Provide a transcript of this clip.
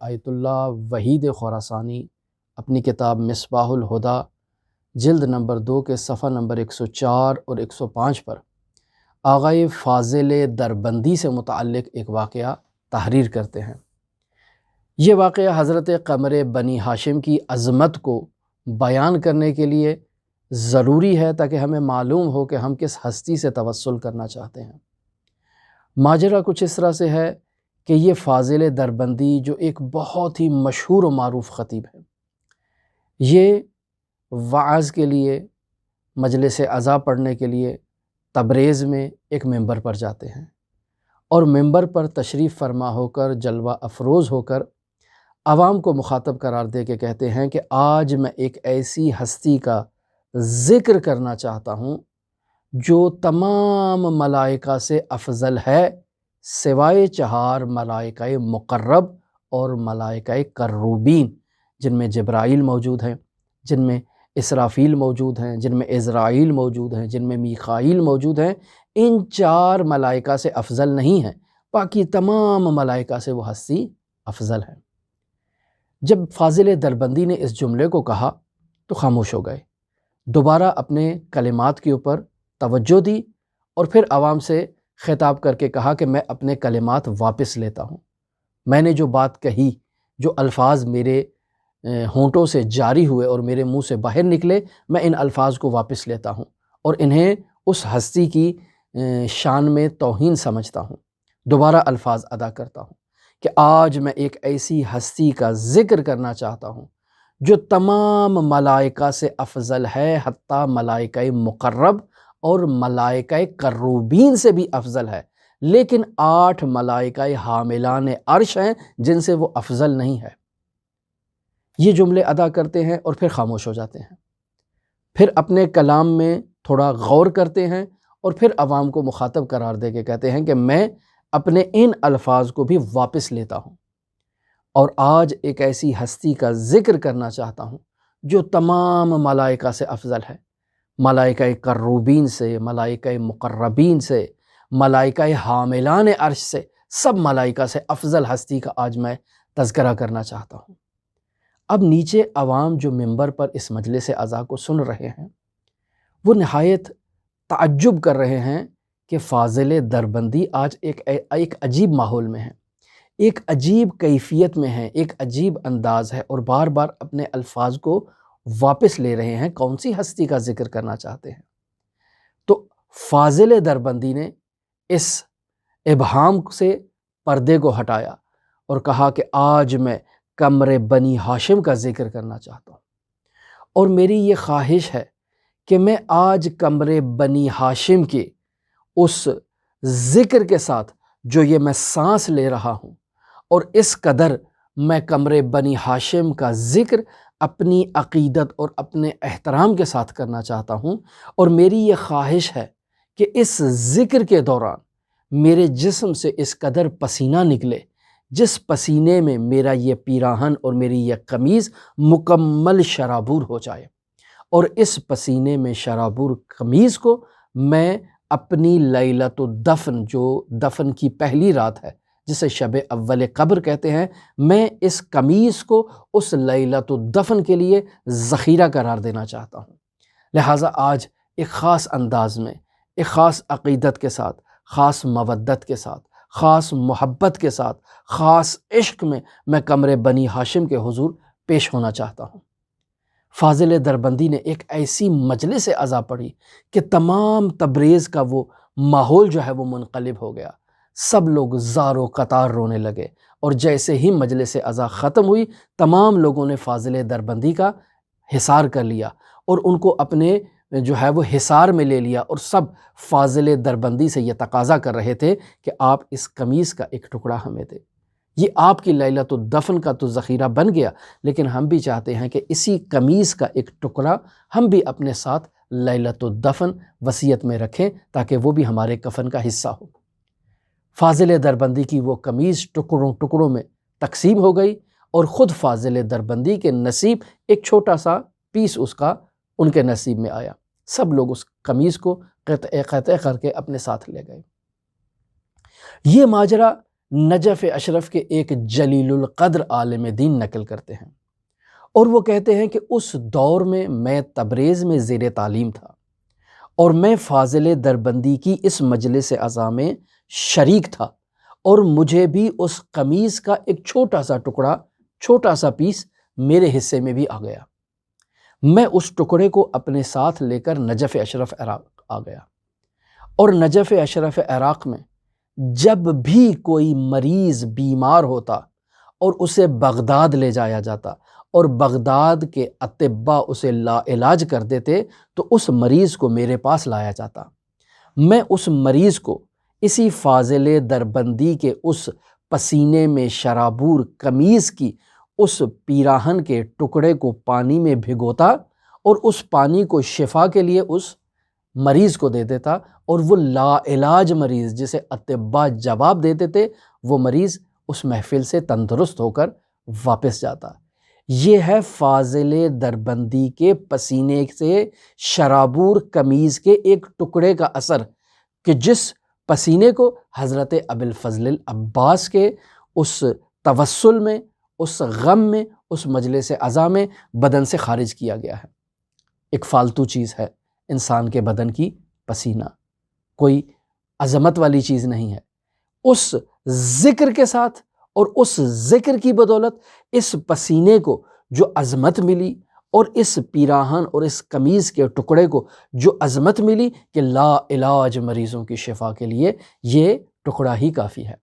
آیت اللہ وحید خراسانی اپنی کتاب مصباح الہدیٰ جلد نمبر 2 کے صفحہ نمبر 104 اور 105 پر آغائے فاضل دربندی سے متعلق ایک واقعہ تحریر کرتے ہیں۔ یہ واقعہ حضرت قمر بنی ہاشم کی عظمت کو بیان کرنے کے لیے ضروری ہے تاکہ ہمیں معلوم ہو کہ ہم کس ہستی سے توسل کرنا چاہتے ہیں۔ ماجرا کچھ اس طرح سے ہے کہ یہ فاضل دربندی جو ایک بہت ہی مشہور و معروف خطیب ہے، یہ وعظ کے لیے، مجلس عزا پڑھنے کے لیے تبریز میں ایک ممبر پر جاتے ہیں، اور ممبر پر تشریف فرما ہو کر جلوہ افروز ہو کر عوام کو مخاطب قرار دے کے کہتے ہیں کہ آج میں ایک ایسی ہستی کا ذکر کرنا چاہتا ہوں جو تمام ملائکہ سے افضل ہے، سوائے 4 ملائکہ مقرب اور ملائکہ کروبین، جن میں جبرائیل موجود ہیں، جن میں اسرافیل موجود ہیں، جن میں عزرائیل موجود ہیں، جن میں میخائیل موجود ہیں۔ ان 4 ملائکہ سے افضل نہیں ہیں، باقی تمام ملائکہ سے وہ ہستی افضل ہے۔ جب فاضل دربندی نے اس جملے کو کہا تو خاموش ہو گئے، دوبارہ اپنے کلمات کے اوپر توجہ دی اور پھر عوام سے خطاب کر کے کہا کہ میں اپنے کلمات واپس لیتا ہوں۔ میں نے جو بات کہی، جو الفاظ میرے ہونٹوں سے جاری ہوئے اور میرے منہ سے باہر نکلے، میں ان الفاظ کو واپس لیتا ہوں اور انہیں اس ہستی کی شان میں توہین سمجھتا ہوں۔ دوبارہ الفاظ ادا کرتا ہوں کہ آج میں ایک ایسی ہستی کا ذکر کرنا چاہتا ہوں جو تمام ملائکہ سے افضل ہے، حتیٰ ملائکہ مقرب اور ملائکہ کروبین سے بھی افضل ہے، لیکن 8 ملائکہ حاملان عرش ہیں جن سے وہ افضل نہیں ہے۔ یہ جملے ادا کرتے ہیں اور پھر خاموش ہو جاتے ہیں، پھر اپنے کلام میں تھوڑا غور کرتے ہیں اور پھر عوام کو مخاطب قرار دے کے کہتے ہیں کہ میں اپنے ان الفاظ کو بھی واپس لیتا ہوں اور آج ایک ایسی ہستی کا ذکر کرنا چاہتا ہوں جو تمام ملائکہ سے افضل ہے، ملائکہ کروبین سے، ملائکہ مقربین سے، ملائکہ حاملان عرش سے، سب ملائکہ سے افضل ہستی کا آج میں تذکرہ کرنا چاہتا ہوں۔ اب نیچے عوام جو ممبر پر اس مجلس عزا کو سن رہے ہیں وہ نہایت تعجب کر رہے ہیں کہ فاضل دربندی آج ایک عجیب ماحول میں ہے، ایک عجیب کیفیت میں ہے، ایک عجیب انداز ہے اور بار بار اپنے الفاظ کو واپس لے رہے ہیں۔ کون سی ہستی کا ذکر کرنا چاہتے ہیں؟ تو فاضل دربندی نے اس ابہام سے پردے کو ہٹایا اور کہا کہ آج میں قمر بنی ہاشم کا ذکر کرنا چاہتا ہوں، اور میری یہ خواہش ہے کہ میں آج قمر بنی ہاشم کے اس ذکر کے ساتھ جو یہ میں سانس لے رہا ہوں، اور اس قدر میں قمر بنی ہاشم کا ذکر اپنی عقیدت اور اپنے احترام کے ساتھ کرنا چاہتا ہوں، اور میری یہ خواہش ہے کہ اس ذکر کے دوران میرے جسم سے اس قدر پسینہ نکلے جس پسینے میں میرا یہ پیراہن اور میری یہ قمیض مکمل شرابور ہو جائے، اور اس پسینے میں شرابور قمیض کو میں اپنی لیلۃ الدفن، جو دفن کی پہلی رات ہے جسے شب اول قبر کہتے ہیں، میں اس قمیض کو اس لیلۃ الدفن کے لیے ذخیرہ قرار دینا چاہتا ہوں۔ لہٰذا آج ایک خاص انداز میں، ایک خاص عقیدت کے ساتھ، خاص مودت کے ساتھ، خاص محبت کے ساتھ، خاص عشق میں قمر بنی ہاشم کے حضور پیش ہونا چاہتا ہوں۔ فاضل دربندی نے ایک ایسی مجلس عزا پڑھی کہ تمام تبریز کا وہ ماحول جو ہے وہ منقلب ہو گیا، سب لوگ زار و قطار رونے لگے، اور جیسے ہی مجلس عزا ختم ہوئی تمام لوگوں نے فاضل دربندی کا حصار کر لیا اور ان کو اپنے جو ہے وہ حصار میں لے لیا، اور سب فاضل دربندی سے یہ تقاضا کر رہے تھے کہ آپ اس قمیض کا ایک ٹکڑا ہمیں دیں۔ یہ آپ کی لیلۃ الدفن کا تو ذخیرہ بن گیا، لیکن ہم بھی چاہتے ہیں کہ اسی قمیض کا ایک ٹکڑا ہم بھی اپنے ساتھ لیلۃ الدفن وصیت میں رکھیں تاکہ وہ بھی ہمارے کفن کا حصہ ہو۔ فاضل دربندی کی وہ قمیض ٹکڑوں ٹکڑوں میں تقسیم ہو گئی، اور خود فاضل دربندی کے نصیب ایک چھوٹا سا پیس اس کا ان کے نصیب میں آیا۔ سب لوگ اس قمیض کو قطع قطع کر کے اپنے ساتھ لے گئے۔ یہ ماجرا نجف اشرف کے ایک جلیل القدر عالم دین نقل کرتے ہیں، اور وہ کہتے ہیں کہ اس دور میں تبریز میں زیر تعلیم تھا اور میں فاضل دربندی کی اس مجلس عزا میں شریک تھا، اور مجھے بھی اس قمیص کا ایک چھوٹا سا ٹکڑا، چھوٹا سا پیس میرے حصے میں بھی آ گیا۔ میں اس ٹکڑے کو اپنے ساتھ لے کر نجف اشرف عراق آ گیا، اور نجف اشرف عراق میں جب بھی کوئی مریض بیمار ہوتا اور اسے بغداد لے جایا جاتا اور بغداد کے اطباء اسے لا علاج کر دیتے تو اس مریض کو میرے پاس لایا جاتا۔ میں اس مریض کو اسی فاضل دربندی کے اس پسینے میں شرابور قمیص کی اس پیراہن کے ٹکڑے کو پانی میں بھگوتا اور اس پانی کو شفا کے لیے اس مریض کو دے دیتا، اور وہ لا علاج مریض جسے اطباء جواب دیتے تھے، وہ مریض اس محفل سے تندرست ہو کر واپس جاتا۔ یہ ہے فاضل دربندی کے پسینے سے شرابور قمیض کے ایک ٹکڑے کا اثر، کہ جس پسینے کو حضرت ابوالفضل العباس کے اس توسل میں، اس غم میں، اس مجلس عزا میں بدن سے خارج کیا گیا ہے۔ ایک فالتو چیز ہے انسان کے بدن کی پسینہ، کوئی عظمت والی چیز نہیں ہے۔ اس ذکر کے ساتھ اور اس ذکر کی بدولت اس پسینے کو جو عظمت ملی، اور اس پیراہن اور اس قمیض کے ٹکڑے کو جو عظمت ملی کہ لا علاج مریضوں کی شفا کے لیے یہ ٹکڑا ہی کافی ہے۔